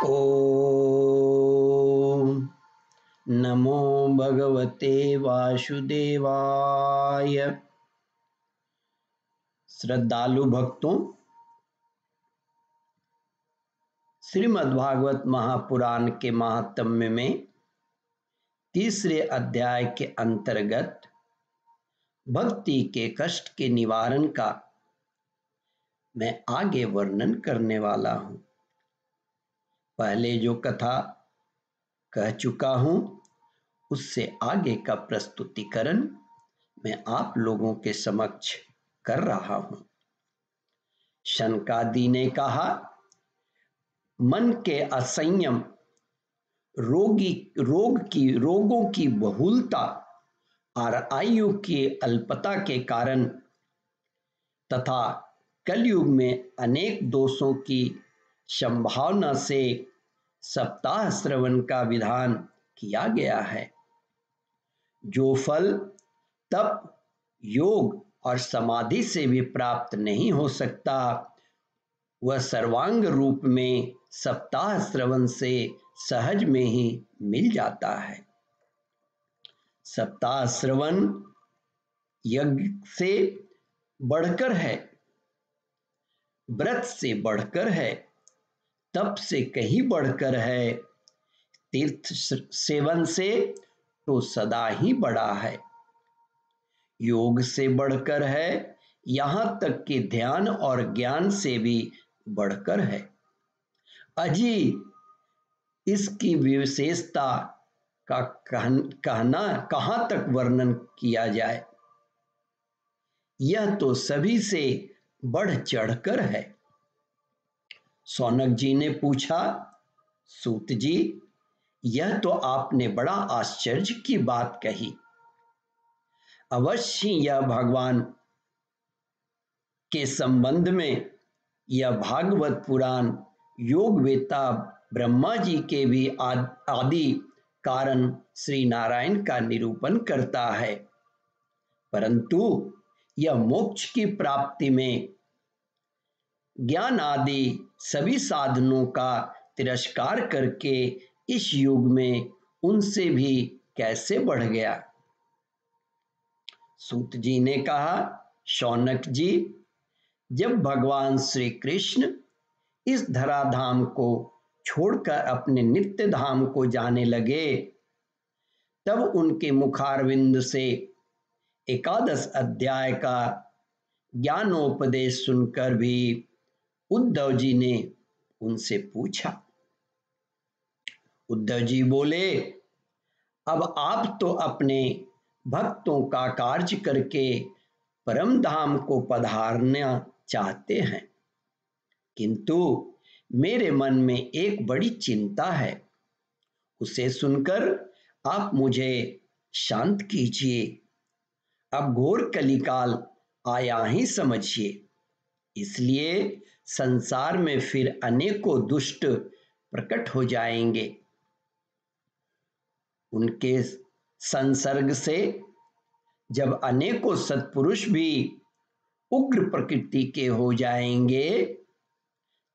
ओम नमो भगवते वासुदेवाय। श्रद्धालु भक्तों, श्रीमद्भागवत महापुराण के महात्म्य में तीसरे अध्याय के अंतर्गत भक्ति के कष्ट के निवारण का मैं आगे वर्णन करने वाला हूं। पहले जो कथा कह चुका हूं उससे आगे का प्रस्तुतिकरण मैं आप लोगों के समक्ष कर रहा हूं। शनकादि ने कहा, मन के असंयम, रोगों की बहुलता और आयु की अल्पता के कारण तथा कलयुग में अनेक दोषों की संभावना से सप्ताह श्रवण का विधान किया गया है। जो फल तप, योग और समाधि से भी प्राप्त नहीं हो सकता, वह सर्वांग रूप में सप्ताह श्रवण से सहज में ही मिल जाता है। सप्ताह श्रवण यज्ञ से बढ़कर है, व्रत से बढ़कर है, तप से कहीं बढ़कर है, तीर्थ सेवन से तो सदा ही बड़ा है, योग से बढ़कर है, यहाँ तक कि ध्यान और ज्ञान से भी बढ़कर है। अजी इसकी विशेषता का कहना कहाँ तक वर्णन किया जाए। यह तो सभी से बढ़ चढ़कर है। शौनक जी ने पूछा, सूत जी, यह तो आपने बड़ा आश्चर्य की बात कही। अवश्य यह भगवान के संबंध में यह भागवत पुराण योगवेता ब्रह्मा जी के भी आदि कारण श्री नारायण का निरूपण करता है, परंतु यह मोक्ष की प्राप्ति में ज्ञान आदि सभी साधनों का तिरस्कार करके इस युग में उनसे भी कैसे बढ़ गया। सूत जी ने कहा, शौनक जी, जब भगवान श्री कृष्ण इस धराधाम को छोड़कर अपने नित्य धाम को जाने लगे, तब उनके मुखारविंद से 11 अध्याय का ज्ञानोपदेश सुनकर भी उद्धव जी ने उनसे पूछा। उद्धव जी बोले, अब आप तो अपने भक्तों का कार्य करके परम धाम को पधारना चाहते हैं, किंतु मेरे मन में एक बड़ी चिंता है, उसे सुनकर आप मुझे शांत कीजिए। अब घोर कलिकाल आया ही समझिए, इसलिए संसार में फिर अनेकों दुष्ट प्रकट हो जाएंगे। उनके संसर्ग से जब अनेकों सत्पुरुष भी उग्र प्रकृति के हो जाएंगे,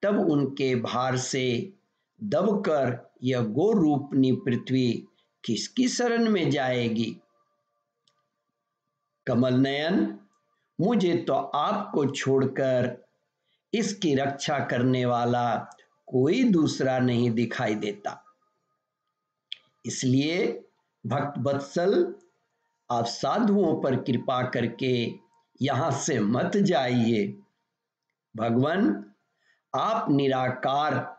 तब उनके भार से दबकर यह गो रूपनी पृथ्वी किसकी शरण में जाएगी। कमल नयन, मुझे तो आपको छोड़कर इसकी रक्षा करने वाला कोई दूसरा नहीं दिखाई देता, इसलिए भक्त वत्सल, आप साधुओं पर कृपा करके यहां से मत जाइए। भगवान, आप निराकार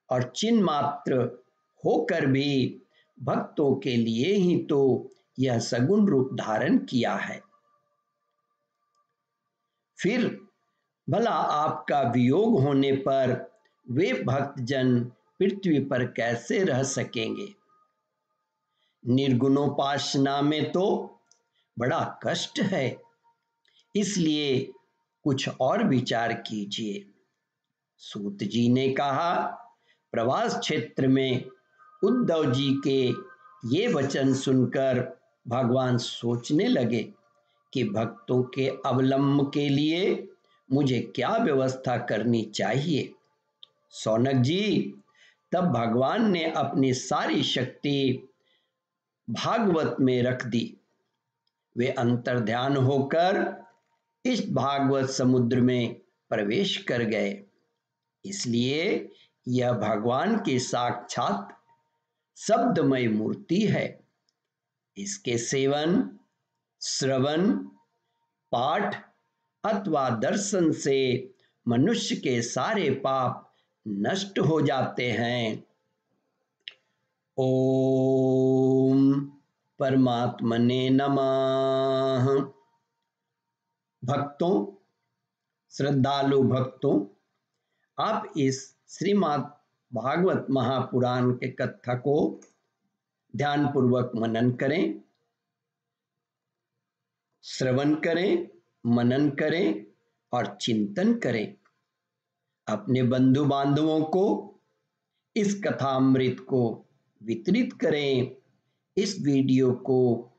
और चिन्ह मात्र होकर भी भक्तों के लिए ही तो यह सगुण रूप धारण किया है, फिर भला आपका वियोग होने पर वे भक्तजन पृथ्वी पर कैसे रह सकेंगे। निर्गुणोपासना में तो बड़ा कष्ट है, इसलिए कुछ और विचार कीजिए। सूत जी ने कहा, प्रवास क्षेत्र में उद्धव जी के ये वचन सुनकर भगवान सोचने लगे कि भक्तों के अवलंब के लिए मुझे क्या व्यवस्था करनी चाहिए। शौनक जी, तब भगवान ने अपनी सारी शक्ति भागवत में रख दी। वे अंतर्ध्यान होकर इस भागवत समुद्र में प्रवेश कर गए। इसलिए यह भगवान की साक्षात शब्दमय मूर्ति है। इसके सेवन, श्रवण, पाठ अथवा दर्शन से मनुष्य के सारे पाप नष्ट हो जाते हैं। ओम परमात्मने नमः। भक्तों, श्रद्धालु भक्तों, आप इस श्रीमद् भागवत महापुराण के कथा को ध्यानपूर्वक मनन करें, श्रवण करें, मनन करें और चिंतन करें। अपने बंधु बांधवों को इस कथामृत को वितरित करें। इस वीडियो को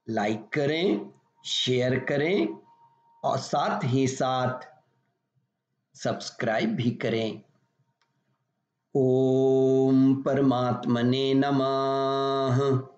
लाइक करें, शेयर करें और साथ ही साथ सब्सक्राइब भी करें। ओम परमात्मने नमः।